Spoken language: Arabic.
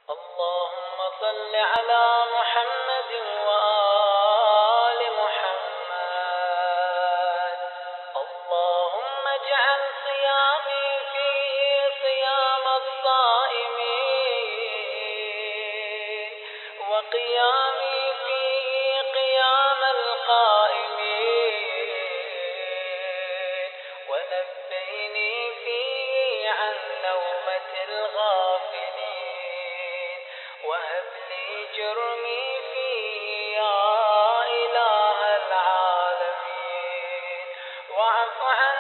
اللهم صل على محمد وآل محمد. اللهم اجعل صيامي فيه صيام الصائمين، وقيامي فيه قيام القائمين، ونبهني فيه عن نومة الغافلين، وهب لي جرمي فيه يا إله العالمين، واعف عني